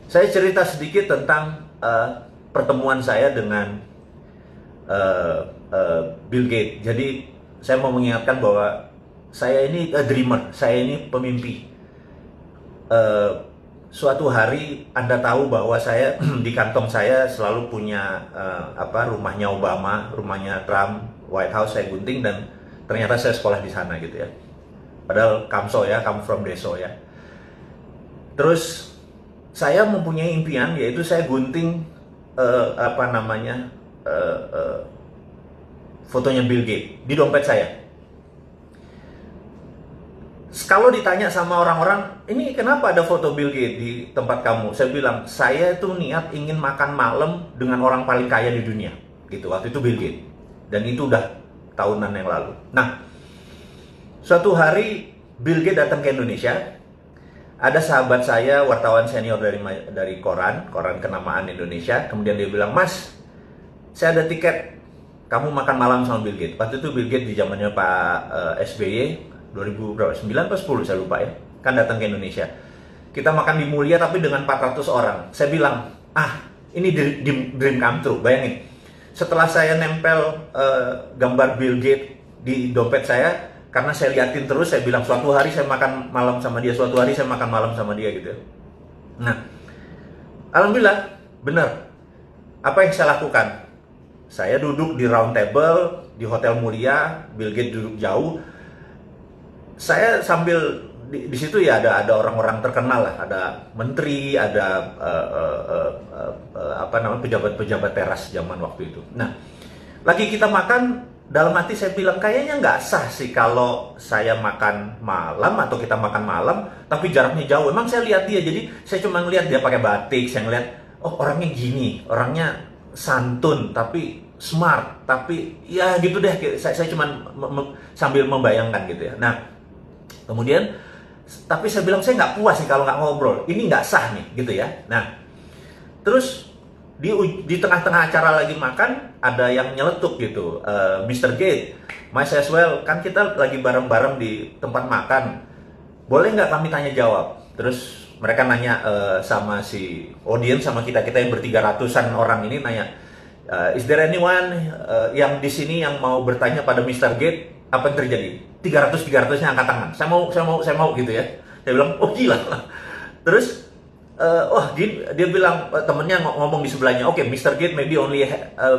Saya cerita sedikit tentang pertemuan saya dengan Bill Gates. Jadi saya mau mengingatkan bahwa saya ini a dreamer, saya ini pemimpi. Suatu hari Anda tahu bahwa saya di kantong saya selalu punya rumahnya Obama, rumahnya Trump, White House saya gunting, dan ternyata saya sekolah di sana gitu ya. Padahal Kamso ya, come from Deso ya. Terus saya mempunyai impian, yaitu saya gunting fotonya Bill Gates di dompet saya. Kalau ditanya sama orang-orang, ini kenapa ada foto Bill Gates di tempat kamu? Saya bilang, saya itu niat ingin makan malam dengan orang paling kaya di dunia. Gitu, waktu itu Bill Gates. Dan itu udah tahunan yang lalu. Nah, suatu hari Bill Gates datang ke Indonesia. Ada sahabat saya, wartawan senior dari koran kenamaan Indonesia. Kemudian dia bilang, Mas, saya ada tiket, kamu makan malam sama Bill Gates. Waktu itu Bill Gates di zamannya Pak SBY, 2009 atau 10 saya lupa ya, kan datang ke Indonesia. Kita makan di Mulia tapi dengan 400 orang. Saya bilang, ini dream come true. Bayangin, setelah saya nempel gambar Bill Gates di dompet saya, karena saya liatin terus, saya bilang suatu hari saya makan malam sama dia, suatu hari saya makan malam sama dia gitu. Nah, alhamdulillah benar. Apa yang saya lakukan? Saya duduk di round table di Hotel Mulia, Bill Gates duduk jauh. Saya sambil di situ ya ada orang-orang terkenal lah, ada menteri, ada pejabat-pejabat teras zaman waktu itu. Nah, lagi kita makan, dalam hati saya bilang kayaknya nggak sah sih kalau saya makan malam atau kita makan malam tapi jaraknya jauh. Emang saya lihat dia, jadi saya cuma ngeliat dia pakai batik, saya ngeliat orangnya gini, orangnya santun tapi smart, tapi ya gitu deh. Saya cuma sambil membayangkan gitu ya. Nah, kemudian, tapi saya bilang saya nggak puas nih kalau nggak ngobrol. Ini nggak sah nih, gitu ya. Nah, terus di tengah-tengah acara lagi makan, ada yang nyeletuk gitu, Mr. Gates, might as well, kan kita lagi bareng-bareng di tempat makan, boleh nggak kami tanya jawab? Terus mereka nanya sama si audiens, sama kita yang bertiga ratusan orang ini nanya, is there anyone yang di sini yang mau bertanya pada Mr. Gates? Apa yang terjadi? 300-300-nya angkat tangan. Saya mau gitu ya. Saya bilang, oh gila. Terus, dia bilang, temennya ngomong di sebelahnya, oke, Mr. Gates maybe only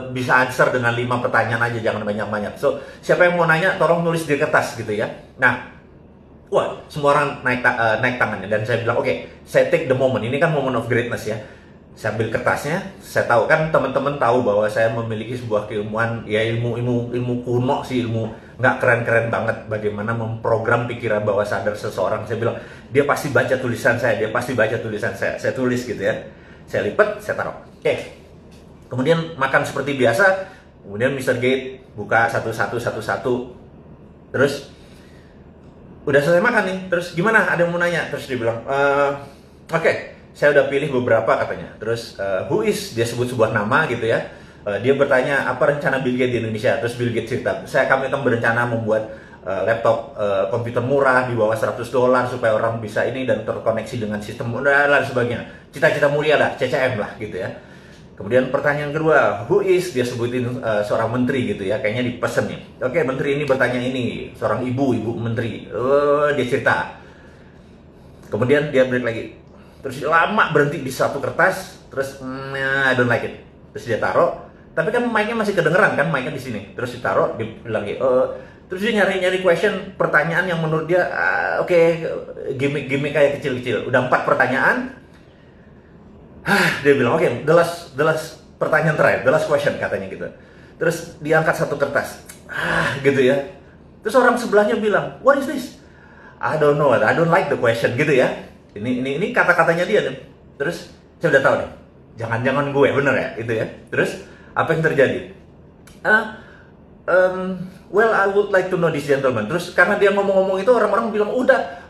bisa answer dengan 5 pertanyaan aja, jangan banyak-banyak. So, siapa yang mau nanya, tolong nulis di kertas gitu ya. Nah, wah, semua orang naik tangannya. Dan saya bilang, oke, saya take the moment. Ini kan moment of greatness ya. Saya ambil kertasnya, saya tahu kan teman-teman tahu bahwa saya memiliki sebuah keilmuan, ya ilmu kuno sih, ilmu nggak keren-keren banget bagaimana memprogram pikiran bawah sadar seseorang. Saya bilang, dia pasti baca tulisan saya, dia pasti baca tulisan saya. Saya tulis gitu ya, saya lipat, saya taruh. Oke. Kemudian makan seperti biasa, kemudian Mr. Gates buka satu-satu. Terus, udah selesai makan nih, terus gimana? Ada yang mau nanya? Terus dia bilang, oke. Saya udah pilih beberapa katanya. Terus who is, dia sebut sebuah nama gitu ya. Dia bertanya apa rencana Bill Gates di Indonesia. Terus Bill Gates cerita, kami akan berencana membuat laptop komputer murah di bawah $100 supaya orang bisa ini dan terkoneksi dengan sistem dan sebagainya. Cita-cita mulia lah, CCM lah gitu ya. Kemudian pertanyaan kedua, who is, dia sebutin seorang menteri gitu ya, kayaknya dipesen nih. Oke, menteri ini bertanya ini, seorang ibu menteri. Dia cerita. Kemudian dia break lagi. Terus lama berhenti di satu kertas, terus I don't like it. Terus dia taruh, tapi kan mic-nya masih kedengeran kan, mic-nya di sini. Terus ditaruh, dia bilang terus dia nyari question, pertanyaan yang menurut dia oke, gimmick kayak kecil-kecil. Udah 4 pertanyaan. Dia bilang oke, the last pertanyaan terakhir, the last question katanya gitu. Terus diangkat satu kertas. Gitu ya. Terus orang sebelahnya bilang, what is this? I don't know, I don't like the question gitu ya. Ini kata-katanya dia nih. Terus saya udah tahu nih, jangan-jangan gue bener ya itu ya. Terus apa yang terjadi? Well, I would like to know this gentleman. Terus karena dia ngomong-ngomong itu, orang-orang bilang udah,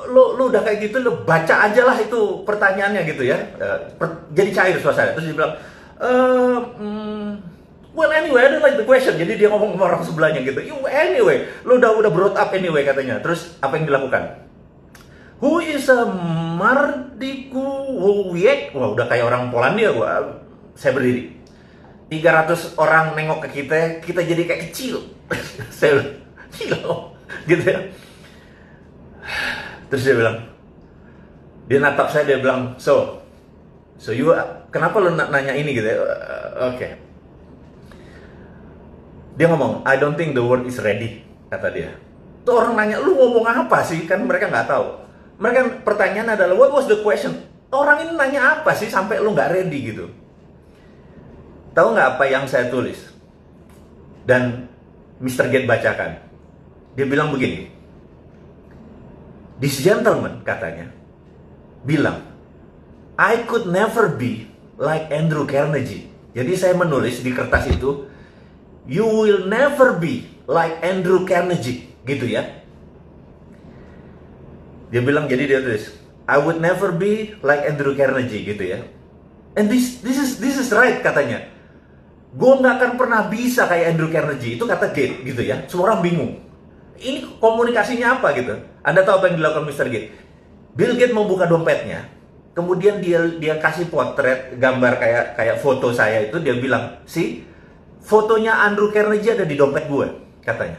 lu udah kayak gitu, lu baca aja lah itu pertanyaannya gitu ya. Jadi cair suasana. Terus dia bilang, well anyway, I don't like the question. Jadi dia ngomong sama orang sebelahnya gitu. Anyway, lu udah brought up anyway katanya. Terus apa yang dilakukan? Who is a Mardiku wiek, wah udah kayak orang Polandia gua. Saya berdiri. 300 orang nengok ke kita jadi kayak kecil. Saya bilang, gila, gitu ya. Terus dia bilang, dia natap saya, dia bilang, so you, kenapa lo nanya ini gitu ya? Oke. Dia ngomong, I don't think the world is ready, kata dia. Tuh orang nanya, lu ngomong apa sih? Kan mereka nggak tahu. Mereka pertanyaan adalah, what was the question? Orang ini nanya apa sih sampai lu nggak ready gitu? Tahu nggak apa yang saya tulis? Dan Mr. Gates bacakan. Dia bilang begini. This gentleman, katanya, bilang, I could never be like Andrew Carnegie. Jadi saya menulis di kertas itu, you will never be like Andrew Carnegie. Gitu ya. Dia bilang, jadi dia tulis, I would never be like Andrew Carnegie, gitu ya. And this is right, katanya. Gue nggak akan pernah bisa kayak Andrew Carnegie. Itu kata Gates, gitu ya. Semua orang bingung. Ini komunikasinya apa gitu? Anda tahu apa yang dilakukan Mr. Gates? Bill Gates membuka dompetnya, kemudian dia kasih potret gambar kayak foto saya itu. Dia bilang, si fotonya Andrew Carnegie ada di dompet gue, katanya.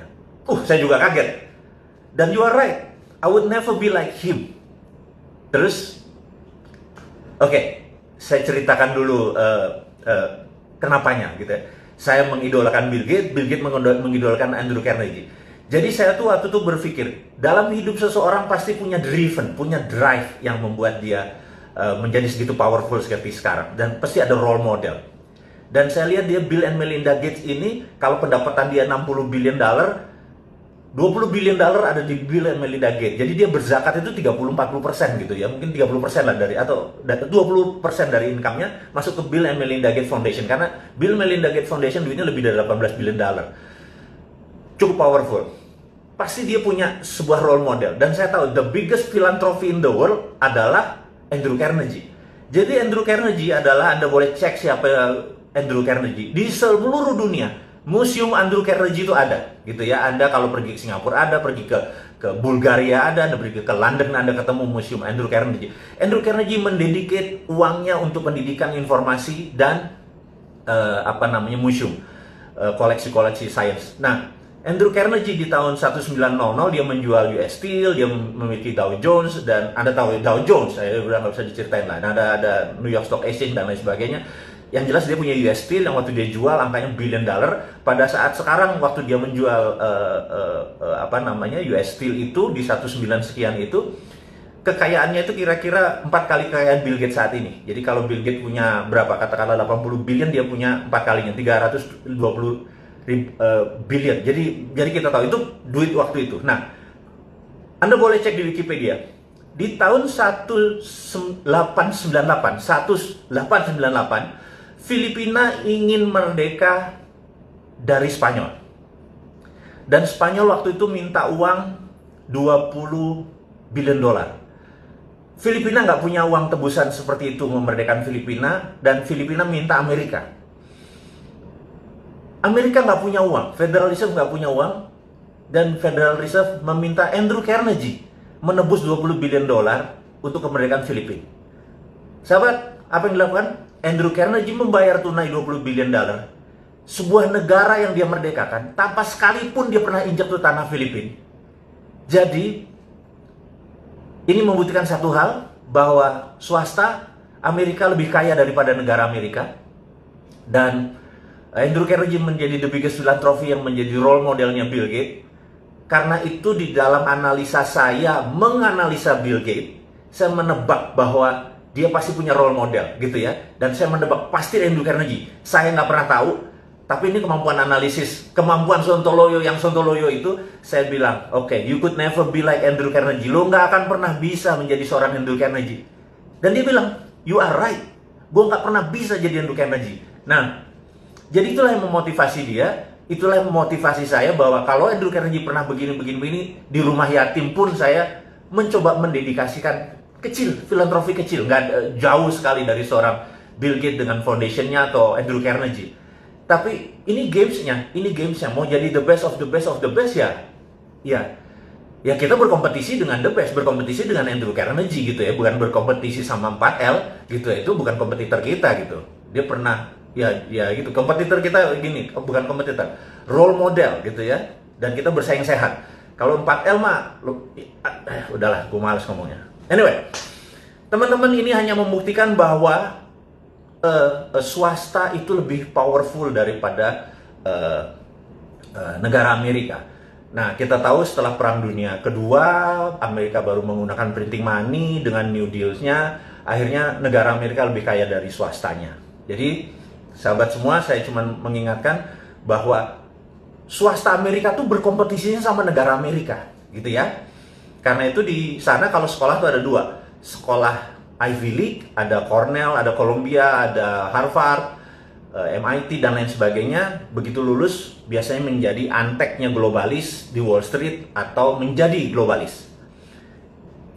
Saya juga kaget. Dan you are right, I would never be like him. Terus, oke, saya ceritakan dulu kenapanya gitu ya. Saya mengidolakan Bill Gates mengidolakan Andrew Carnegie. Jadi saya tuh waktu itu berpikir, dalam hidup seseorang pasti punya punya drive yang membuat dia menjadi segitu powerful seperti sekarang. Dan pasti ada role model. Dan saya lihat dia, Bill and Melinda Gates ini, kalau pendapatan dia $60 billion, $20 billion ada di Bill and Melinda Gates. Jadi dia berzakat itu 30-40% gitu ya. Mungkin 30% lah dari, atau 20% dari income-nya masuk ke Bill and Melinda Gates Foundation. Karena Bill Melinda Gates Foundation duitnya lebih dari $18 billion. Cukup powerful. Pasti dia punya sebuah role model. Dan saya tahu the biggest philanthropy in the world adalah Andrew Carnegie. Jadi Andrew Carnegie adalah, Anda boleh cek siapa Andrew Carnegie. Di seluruh dunia Museum Andrew Carnegie itu ada, gitu ya. Anda kalau pergi ke Singapura ada, pergi ke Bulgaria ada, Anda pergi ke London Anda ketemu Museum Andrew Carnegie. Andrew Carnegie mendedicate uangnya untuk pendidikan, informasi, dan museum, koleksi-koleksi sains. Nah, Andrew Carnegie di tahun 1900 dia menjual US Steel, dia memiliki Dow Jones, dan Anda tahu Dow Jones, saya udah nggak bisa diceritain lah. Nah, ada New York Stock Exchange dan lain sebagainya. Yang jelas dia punya US Steel yang waktu dia jual angkanya $1 billion. Pada saat sekarang waktu dia menjual US Steel itu di 19 sekian itu, kekayaannya itu kira-kira 4 kali kekayaan Bill Gates saat ini. Jadi kalau Bill Gates punya berapa, katakanlah 80 billion, dia punya 4 kalinya, 320 billion. Jadi kita tahu itu duit waktu itu. Nah, Anda boleh cek di Wikipedia. Di tahun 1898, Filipina ingin merdeka dari Spanyol. Dan Spanyol waktu itu minta uang $20 billion. Filipina nggak punya uang tebusan seperti itu memerdekakan Filipina, dan Filipina minta Amerika. Amerika nggak punya uang, Federal Reserve nggak punya uang, dan Federal Reserve meminta Andrew Carnegie menebus $20 billion untuk kemerdekaan Filipina. Sahabat, apa yang dilakukan? Andrew Carnegie membayar tunai $20 billion. Sebuah negara yang dia merdekakan, tanpa sekalipun dia pernah injak tuh tanah Filipina. Jadi, ini membuktikan satu hal, bahwa swasta Amerika lebih kaya daripada negara Amerika. Dan Andrew Carnegie menjadi the biggest philanthropy yang menjadi role modelnya Bill Gates. Karena itu di dalam analisa saya, menganalisa Bill Gates, saya menebak bahwa dia pasti punya role model, gitu ya. Dan saya menebak pasti Andrew Carnegie. Saya nggak pernah tahu, tapi ini kemampuan analisis, kemampuan Sontoloyo. Yang Sontoloyo itu, saya bilang, oke, you could never be like Andrew Carnegie. Lo nggak akan pernah bisa menjadi seorang Andrew Carnegie. Dan dia bilang, you are right. Gue nggak pernah bisa jadi Andrew Carnegie. Nah, jadi itulah yang memotivasi dia. Itulah yang memotivasi saya bahwa kalau Andrew Carnegie pernah begini, di rumah yatim pun saya mencoba mendedikasikan kecil, filantropi kecil, nggak jauh sekali dari seorang Bill Gates dengan foundationnya atau Andrew Carnegie. Tapi ini gamesnya, mau jadi the best of the best of the best ya. ya kita berkompetisi dengan the best, berkompetisi dengan Andrew Carnegie gitu ya, bukan berkompetisi sama 4L gitu ya, itu bukan kompetitor kita gitu. Dia pernah ya gitu, kompetitor kita gini, bukan kompetitor, role model gitu ya, dan kita bersaing sehat. Kalau 4L mah udahlah, gue males ngomongnya. Anyway, teman-teman, ini hanya membuktikan bahwa swasta itu lebih powerful daripada negara Amerika. Nah, kita tahu setelah Perang Dunia Kedua, Amerika baru menggunakan printing money dengan New Deal-nya, akhirnya negara Amerika lebih kaya dari swastanya. Jadi, sahabat semua, saya cuma mengingatkan bahwa swasta Amerika tuh berkompetisinya sama negara Amerika, gitu ya. Karena itu di sana kalau sekolah tuh ada dua, sekolah Ivy League, ada Cornell, ada Columbia, ada Harvard, MIT dan lain sebagainya. Begitu lulus biasanya menjadi anteknya globalis di Wall Street atau menjadi globalis.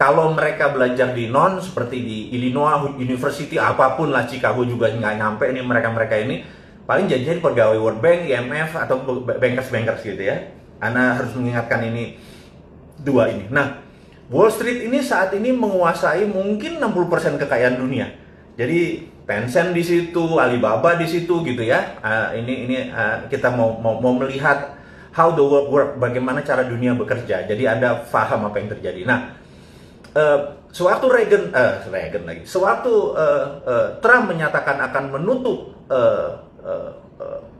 Kalau mereka belajar di non seperti di Illinois University, apapun lah, Chicago juga nggak nyampe nih mereka ini, paling jadinya di pegawai World Bank, IMF atau bankers gitu ya. Anda harus mengingatkan ini dua ini. Nah, Wall Street ini saat ini menguasai mungkin 60% kekayaan dunia. Jadi Tencent di situ, Alibaba di situ gitu ya. Ini kita mau melihat how the world work, bagaimana cara dunia bekerja. Jadi Anda paham apa yang terjadi. Nah, sewaktu Trump menyatakan akan menutup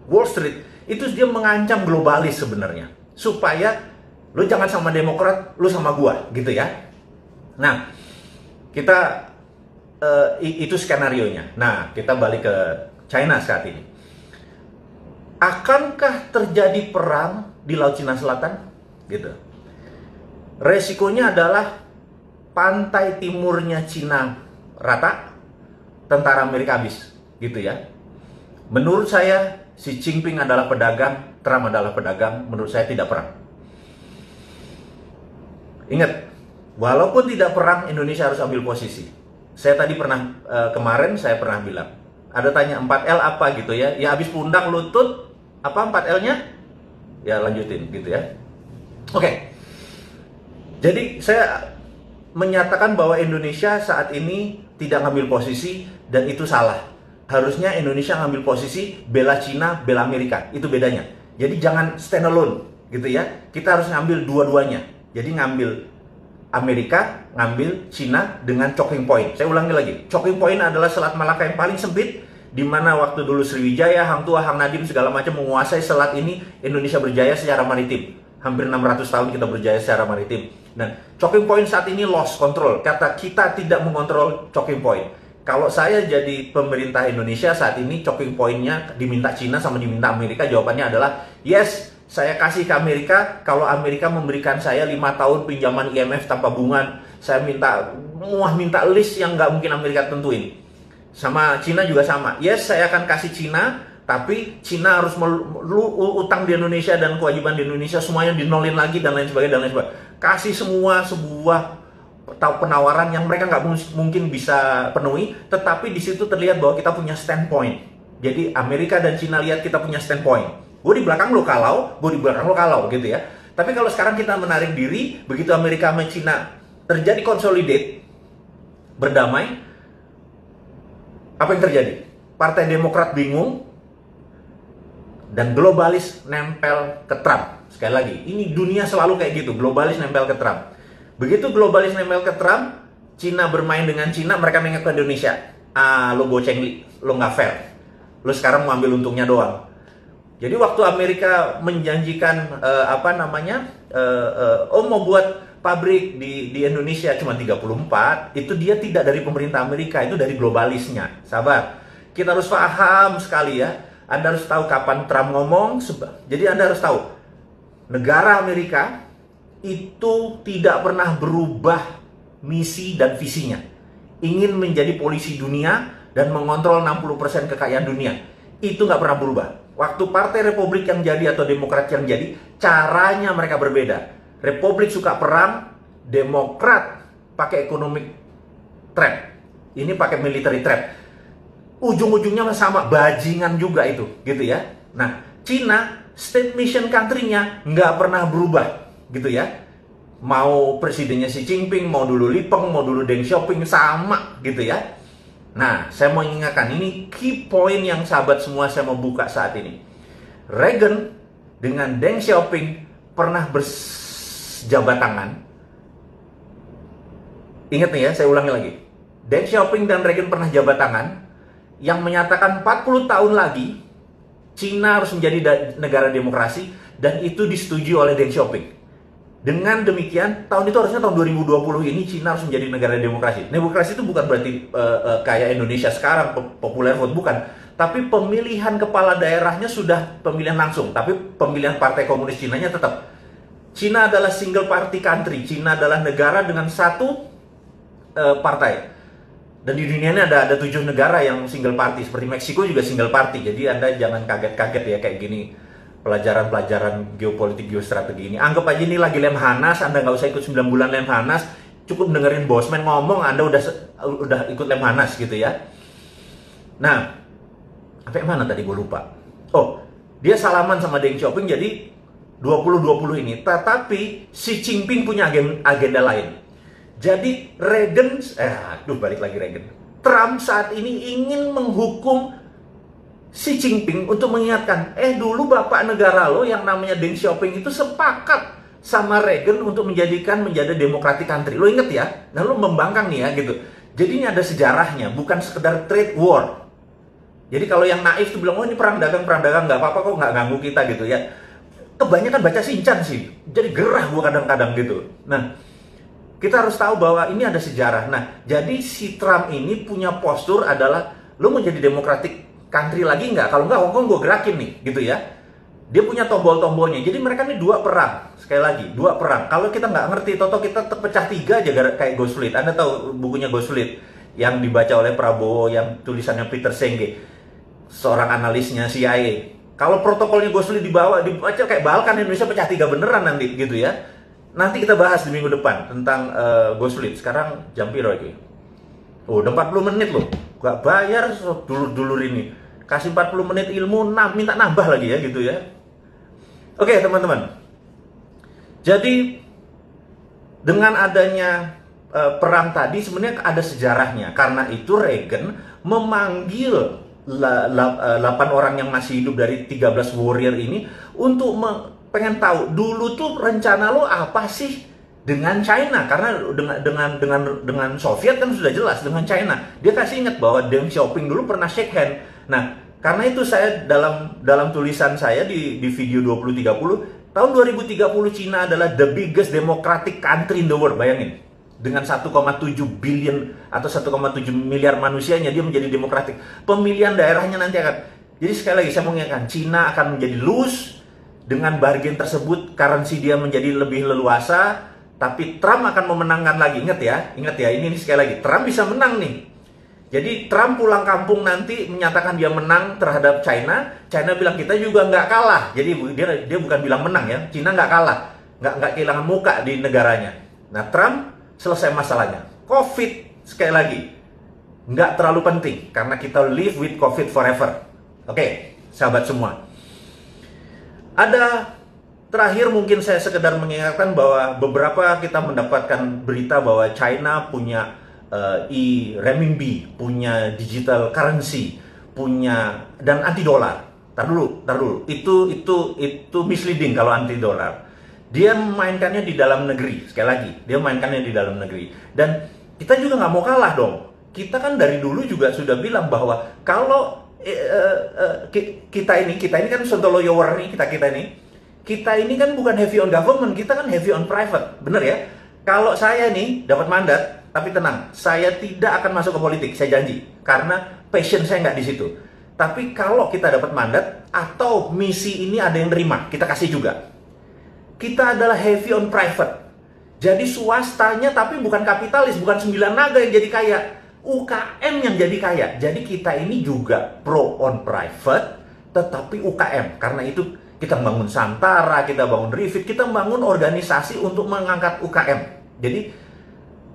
Wall Street, itu dia mengancam globalis sebenarnya, supaya lu jangan sama Demokrat, lu sama gua gitu ya. Nah, kita itu skenarionya. Nah, kita balik ke China saat ini. Akankah terjadi perang di Laut Cina Selatan? Gitu. Resikonya adalah pantai timurnya Cina rata, tentara Amerika habis, gitu ya. Menurut saya, Xi Jinping adalah pedagang, Trump adalah pedagang. Menurut saya tidak perang. Ingat, walaupun tidak perang, Indonesia harus ambil posisi. Saya tadi pernah, kemarin saya pernah bilang, ada tanya 4L apa gitu ya, ya habis pundak lutut, apa 4L-nya? Ya lanjutin gitu ya. Oke. Jadi saya menyatakan bahwa Indonesia saat ini tidak ngambil posisi, dan itu salah. Harusnya Indonesia ngambil posisi bela Cina, bela Amerika, itu bedanya. Jadi jangan stand alone gitu ya, kita harus ngambil dua-duanya. Jadi ngambil Amerika, ngambil Cina dengan choking point. Saya ulangi lagi, choking point adalah Selat Malaka yang paling sempit, di mana waktu dulu Sriwijaya, Hang Tuah, Hang Nadim segala macam menguasai selat ini, Indonesia berjaya secara maritim. Hampir 600 tahun kita berjaya secara maritim. Dan choking point saat ini lost control. Kata kita tidak mengontrol choking point. Kalau saya jadi pemerintah Indonesia saat ini, choking point-nya diminta Cina sama diminta Amerika, jawabannya adalah yes. Saya kasih ke Amerika, kalau Amerika memberikan saya 5 tahun pinjaman IMF tanpa bunga, saya minta list yang nggak mungkin Amerika tentuin. Sama Cina juga sama. Yes, saya akan kasih Cina, tapi Cina harus utang di Indonesia dan kewajiban di Indonesia semuanya dinolin lagi dan lain sebagainya. Kasih semua sebuah penawaran yang mereka nggak mungkin bisa penuhi, tetapi di situ terlihat bahwa kita punya standpoint. Jadi Amerika dan Cina lihat kita punya standpoint. Gue di belakang lo kalau, gue di belakang lo kalau gitu ya. Tapi kalau sekarang kita menarik diri, begitu Amerika sama Cina terjadi consolidate, berdamai, apa yang terjadi? Partai Demokrat bingung, dan globalis nempel ke Trump. Sekali lagi, ini dunia selalu kayak gitu, globalis nempel ke Trump. Begitu globalis nempel ke Trump, Cina bermain dengan Cina, mereka nengok ke Indonesia. Lo goceng, lo nggak fair. Lo sekarang mau ambil untungnya doang. Jadi waktu Amerika menjanjikan mau buat pabrik di Indonesia cuma 34, itu dia tidak dari pemerintah Amerika, itu dari globalisnya. Sabar, kita harus paham sekali ya. Anda harus tahu kapan Trump ngomong. Jadi Anda harus tahu, negara Amerika itu tidak pernah berubah misi dan visinya. Ingin menjadi polisi dunia dan mengontrol 60% kekayaan dunia. Itu nggak pernah berubah. Waktu Partai Republik yang jadi atau Demokrat yang jadi, caranya mereka berbeda. Republik suka perang, Demokrat pakai economic trap. Ini pakai military trap. Ujung-ujungnya sama, bajingan juga itu, gitu ya. Nah, Cina, state mission country-nya nggak pernah berubah, gitu ya. Mau presidennya Xi Jinping, mau dulu Li Peng, mau dulu Deng Xiaoping, sama gitu ya. Nah, saya mau ingatkan, ini key point yang sahabat semua saya mau buka saat ini. Reagan dengan Deng Xiaoping pernah berjabat tangan. Ingat nih ya, saya ulangi lagi. Deng Xiaoping dan Reagan pernah jabat tangan yang menyatakan 40 tahun lagi Cina harus menjadi negara demokrasi, dan itu disetujui oleh Deng Xiaoping. Dengan demikian, tahun itu harusnya tahun 2020 ini Cina harus menjadi negara demokrasi. Demokrasi itu bukan berarti kayak Indonesia sekarang, populer vote, bukan. Tapi pemilihan kepala daerahnya sudah pemilihan langsung. Tapi pemilihan partai komunis Cinanya tetap. Cina adalah single party country. Cina adalah negara dengan satu partai. Dan di dunia ini ada 7 negara yang single party. Seperti Meksiko juga single party. Jadi Anda jangan kaget-kaget ya kayak gini. Pelajaran-pelajaran geopolitik, geostrategi ini. Anggap aja ini lagi Lemhanas, Anda nggak usah ikut 9 bulan Lemhanas, cukup dengerin Bosman ngomong, Anda udah ikut Lemhanas gitu ya. Nah, sampai mana tadi gue lupa. Oh, dia salaman sama Deng Xiaoping, jadi 2020 ini. Tetapi Xi Jinping punya agenda lain. Jadi Reagan, balik lagi Reagan. Trump saat ini ingin menghukum Xi Jinping untuk mengingatkan, dulu bapak negara lo yang namanya Deng Xiaoping itu sepakat sama Reagan untuk menjadi democratic country. Lo inget ya? Nah, lo membangkang nih ya gitu. Jadi ini ada sejarahnya, bukan sekedar trade war. Jadi kalau yang naif tuh bilang, oh ini perang dagang, nggak apa-apa kok, nggak ganggu kita gitu ya. Kebanyakan baca Shinchan sih, jadi gerah gua kadang-kadang gitu. Nah, kita harus tahu bahwa ini ada sejarah. Nah, jadi si Trump ini punya postur adalah, lo mau jadi democratic country lagi nggak? Kalau nggak, Hongkong gue gerakin nih, gitu ya. Dia punya tombol-tombolnya. Jadi mereka ini 2 perang. Sekali lagi, 2 perang. Kalau kita nggak ngerti, toto kita terpecah 3 aja kayak Ghost Fleet. Anda tahu bukunya Ghost Fleet yang dibaca oleh Prabowo, yang tulisannya Peter Senge, seorang analisnya CIA. Kalau protokolnya Ghost Fleet dibaca kayak Balkan, Indonesia pecah 3 beneran nanti, gitu ya. Nanti kita bahas di minggu depan tentang Ghost Fleet. Sekarang jam piro lagi? Oh, udah 40 menit loh. Gak bayar dulur-dulur ini. Kasih 40 menit ilmu, minta nambah lagi ya gitu ya. Oke teman-teman. Jadi dengan adanya perang tadi sebenarnya ada sejarahnya. Karena itu Reagan memanggil 8 orang yang masih hidup dari 13 warrior ini untuk pengen tahu dulu tuh rencana lo apa sih dengan China, karena dengan Soviet kan sudah jelas, dengan China dia kasih ingat bahwa Deng Xiaoping dulu pernah shake hand. Nah, karena itu saya dalam tulisan saya di video 2030, tahun 2030 Cina adalah the biggest democratic country in the world. Bayangin, dengan 1,7 billion atau 1,7 miliar manusianya dia menjadi demokratik. Pemilihan daerahnya nanti akan, jadi sekali lagi saya mau ingatkan, Cina akan menjadi loose dengan bargain tersebut, currency dia menjadi lebih leluasa. Tapi Trump akan memenangkan lagi. Ingat ya, ini sekali lagi, Trump bisa menang nih. Jadi Trump pulang kampung nanti menyatakan dia menang terhadap China. China bilang kita juga nggak kalah. Jadi dia bukan bilang menang ya, China nggak kalah, nggak kehilangan muka di negaranya. Nah, Trump selesai masalahnya. COVID sekali lagi nggak terlalu penting karena kita live with COVID forever. Oke, sahabat semua. Terakhir mungkin saya sekedar mengingatkan bahwa beberapa kita mendapatkan berita bahwa China punya renminbi, punya digital currency, punya dan anti dolar. Tar dulu. Itu misleading kalau anti dolar. Dia memainkannya di dalam negeri. Sekali lagi, dia memainkannya di dalam negeri. Dan kita juga nggak mau kalah dong. Kita kan dari dulu juga sudah bilang bahwa kalau kita ini kan Sontoloyo War nih, kita ini kan bukan heavy on government, kita kan heavy on private, bener ya? Kalau saya nih dapat mandat, tapi tenang, saya tidak akan masuk ke politik, saya janji, karena passion saya nggak di situ. Tapi kalau kita dapat mandat atau misi ini ada yang terima, kita kasih juga. Kita adalah heavy on private, jadi swastanya tapi bukan kapitalis, bukan 9 naga yang jadi kaya, UKM yang jadi kaya. Jadi kita ini juga pro on private, tetapi UKM, karena itu kita bangun Santara, kita bangun Rifit, kita bangun organisasi untuk mengangkat UKM. Jadi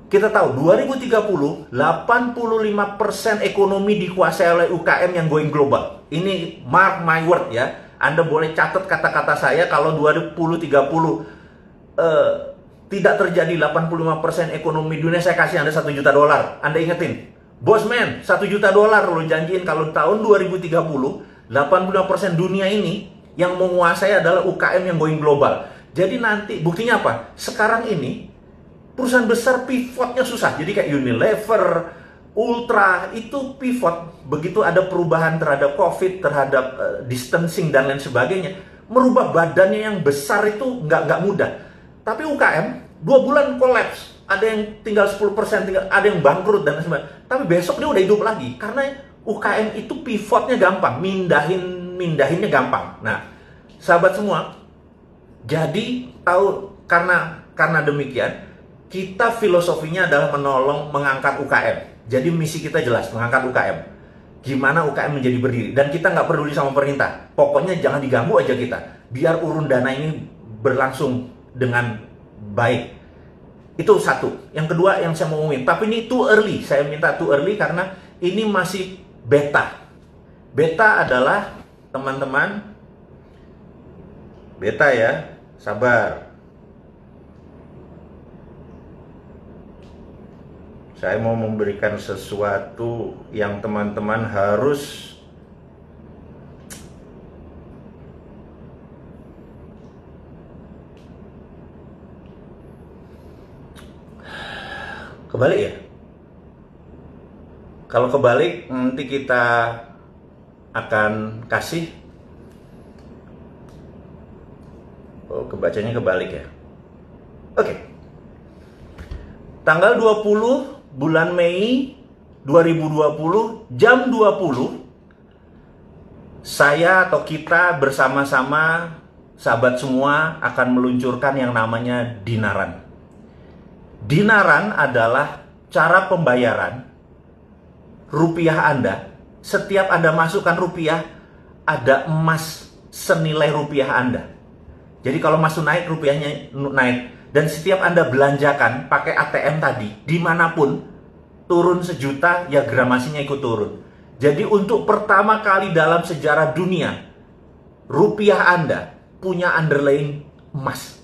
kita tahu 2030 85% ekonomi dikuasai oleh UKM yang going global. Ini mark my word ya. Anda boleh catat kata-kata saya kalau 2030 tidak terjadi 85% ekonomi dunia, saya kasih Anda 1 juta dolar. Anda ingetin, Bosman, 1 juta dolar lo janjiin kalau tahun 2030, 85% dunia ini yang menguasai adalah UKM yang going global. Jadi nanti, buktinya apa? Sekarang ini, perusahaan besar pivotnya susah. Jadi kayak Unilever, Ultra, itu pivot. Begitu ada perubahan terhadap COVID, terhadap distancing dan lain sebagainya, merubah badannya yang besar itu nggak mudah. Tapi UKM 2 bulan kolaps, ada yang tinggal 10%, ada yang bangkrut dan sebagainya. Tapi besok dia udah hidup lagi karena UKM itu pivotnya gampang, mindahinnya gampang. Nah, sahabat semua, jadi tahu karena demikian kita filosofinya adalah menolong mengangkat UKM. Jadi misi kita jelas, mengangkat UKM. Gimana UKM menjadi berdiri, dan kita nggak peduli sama pemerintah. Pokoknya jangan diganggu aja kita, biar urun dana ini berlangsung dengan baik. Itu satu. Yang kedua yang saya mau ngomongin, tapi ini too early. Saya minta too early karena ini masih beta. Beta adalah, teman-teman, beta ya, sabar. Saya mau memberikan sesuatu yang teman-teman harus kebalik ya. Kalau kebalik nanti kita akan kasih. Oh, kebacanya kebalik ya. Oke. Tanggal 20 bulan Mei 2020 jam 20, saya atau kita bersama-sama sahabat semua akan meluncurkan yang namanya dinaran. Dinaran adalah cara pembayaran rupiah Anda. Setiap Anda masukkan rupiah, ada emas senilai rupiah Anda. Jadi kalau emas naik, rupiahnya naik. Dan setiap Anda belanjakan pakai ATM tadi, dimanapun, turun 1 juta, ya gramasinya ikut turun. Jadi untuk pertama kali dalam sejarah dunia, rupiah Anda punya underlying emas.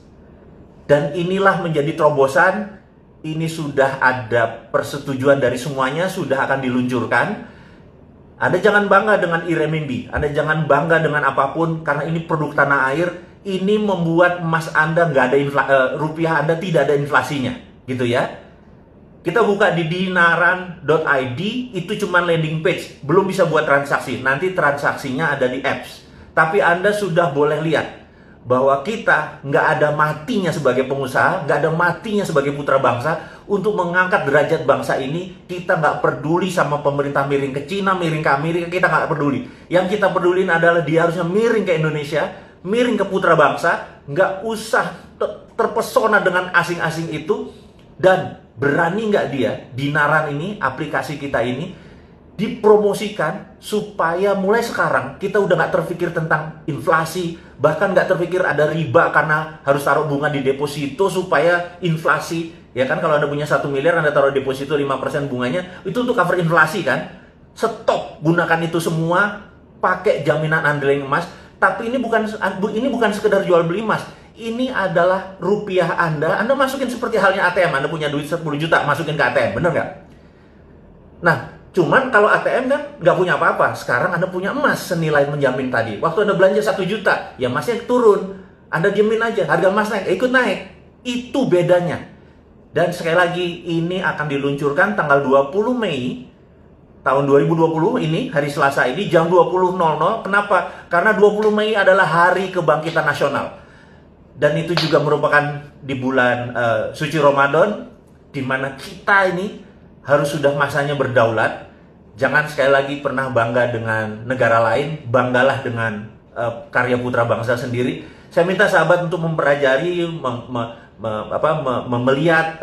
Dan inilah menjadi terobosan. Ini sudah ada persetujuan dari semuanya, sudah akan diluncurkan. Anda jangan bangga dengan renminbi, Anda jangan bangga dengan apapun, karena ini produk tanah air. Ini membuat emas Anda nggak ada rupiah Anda tidak ada inflasinya, gitu ya. Kita buka di dinaran.id, itu cuma landing page, belum bisa buat transaksi. Nanti transaksinya ada di apps. Tapi Anda sudah boleh lihat bahwa kita nggak ada matinya sebagai pengusaha, nggak ada matinya sebagai putra bangsa untuk mengangkat derajat bangsa ini. Kita nggak peduli sama pemerintah miring ke Cina, miring ke Amerika, kita nggak peduli. Yang kita pedulin adalah dia harusnya miring ke Indonesia, miring ke putra bangsa, nggak usah terpesona dengan asing-asing itu, dan berani nggak dia, Dinaran ini, aplikasi kita ini, dipromosikan supaya mulai sekarang kita udah nggak terpikir tentang inflasi, bahkan nggak terpikir ada riba karena harus taruh bunga di deposito supaya inflasi. Ya kan, kalau Anda punya 1 miliar, Anda taruh deposito 5% bunganya, itu untuk cover inflasi kan. Stop, gunakan itu semua, pakai jaminan underlying emas. Tapi ini bukan sekedar jual beli emas. Ini adalah rupiah Anda masukin seperti halnya ATM. Anda punya duit 10 juta, masukin ke ATM, bener nggak? Nah, cuman kalau ATM kan nggak punya apa-apa. Sekarang Anda punya emas senilai menjamin tadi. Waktu Anda belanja 1 juta, ya emasnya turun. Anda diemin aja, harga emas naik, ikut naik. Itu bedanya. Dan sekali lagi, ini akan diluncurkan tanggal 20 Mei tahun 2020 ini, hari Selasa ini, jam 20.00. Kenapa? Karena 20 Mei adalah hari kebangkitan nasional. Dan itu juga merupakan di bulan suci Ramadan, di mana kita ini harus sudah masanya berdaulat. Jangan sekali lagi pernah bangga dengan negara lain, banggalah dengan karya putra bangsa sendiri. Saya minta sahabat untuk mempelajari, melihat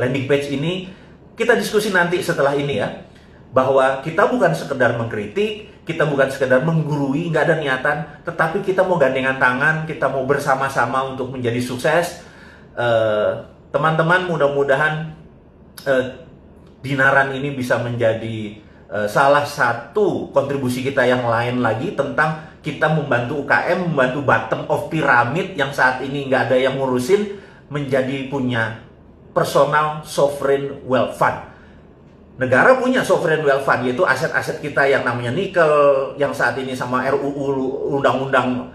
landing page ini. Kita diskusi nanti setelah ini ya, bahwa kita bukan sekedar mengkritik, kita bukan sekedar menggurui, nggak ada niatan, tetapi kita mau gandengan tangan, kita mau bersama-sama untuk menjadi sukses. Teman-teman, mudah-mudahan Dinaran ini bisa menjadi salah satu kontribusi kita yang lain lagi tentang kita membantu UKM, membantu bottom of pyramid yang saat ini nggak ada yang ngurusin, menjadi punya personal sovereign wealth fund. Negara punya sovereign wealth fund, yaitu aset-aset kita yang namanya nikel, yang saat ini sama RUU undang-undang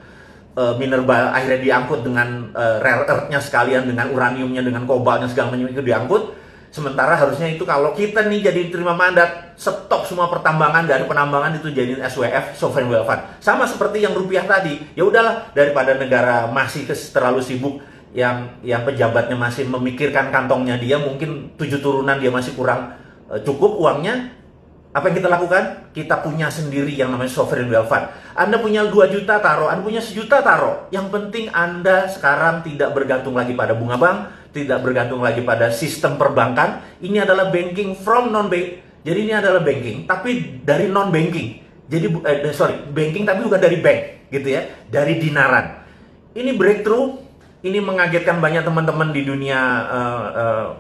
mineral akhirnya diangkut dengan rare earth-nya sekalian, dengan uraniumnya, dengan kobalnya segala macam itu diangkut. Sementara harusnya itu kalau kita nih jadi terima mandat, stop semua pertambangan, dari penambangan itu jadiin SWF, sovereign wealth fund. Sama seperti yang rupiah tadi. Ya udahlah, daripada negara masih terlalu sibuk, yang pejabatnya masih memikirkan kantongnya dia, mungkin 7 turunan dia masih kurang cukup uangnya. Apa yang kita lakukan? Kita punya sendiri yang namanya sovereign wealth fund. Anda punya 2 juta taruh, Anda punya 1 juta taruh. Yang penting Anda sekarang tidak bergantung lagi pada bunga bank, tidak bergantung lagi pada sistem perbankan. Ini adalah banking from non-bank. Jadi ini adalah banking, tapi dari non-banking. Jadi banking tapi bukan dari bank, gitu ya, dari dinaran. Ini breakthrough, ini mengagetkan banyak teman-teman di dunia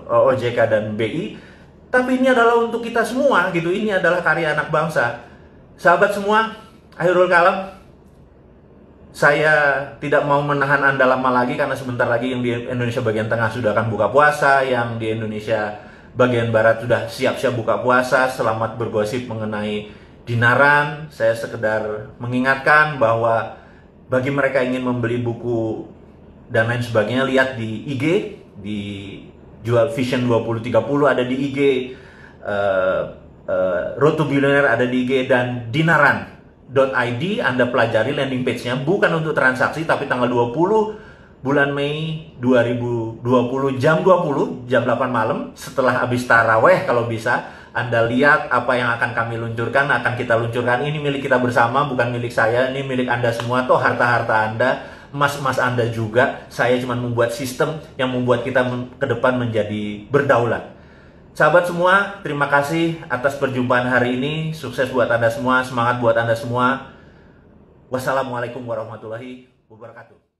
OJK dan BI. Tapi ini adalah untuk kita semua, gitu. Ini adalah karya anak bangsa. Sahabat semua, akhirul kalam, saya tidak mau menahan Anda lama lagi karena sebentar lagi yang di Indonesia bagian tengah sudah akan buka puasa, yang di Indonesia bagian barat sudah siap-siap buka puasa. Selamat bergosip mengenai dinaran. Saya sekedar mengingatkan bahwa bagi mereka yang ingin membeli buku dan lain sebagainya, lihat di IG, di Jual Vision 2030 ada di IG, Road to Billionaire ada di IG, dan dinaran.id Anda pelajari landing page-nya, bukan untuk transaksi, tapi tanggal 20 bulan Mei 2020 jam 20, jam 8 malam, setelah habis taraweh kalau bisa, Anda lihat apa yang akan kami luncurkan, akan kita luncurkan. Ini milik kita bersama, bukan milik saya, ini milik Anda semua, toh harta-harta Anda, emas-emas Anda juga. Saya cuma membuat sistem yang membuat kita ke depan menjadi berdaulat. Sahabat semua, terima kasih atas perjumpaan hari ini. Sukses buat Anda semua, semangat buat Anda semua. Wassalamualaikum warahmatullahi wabarakatuh.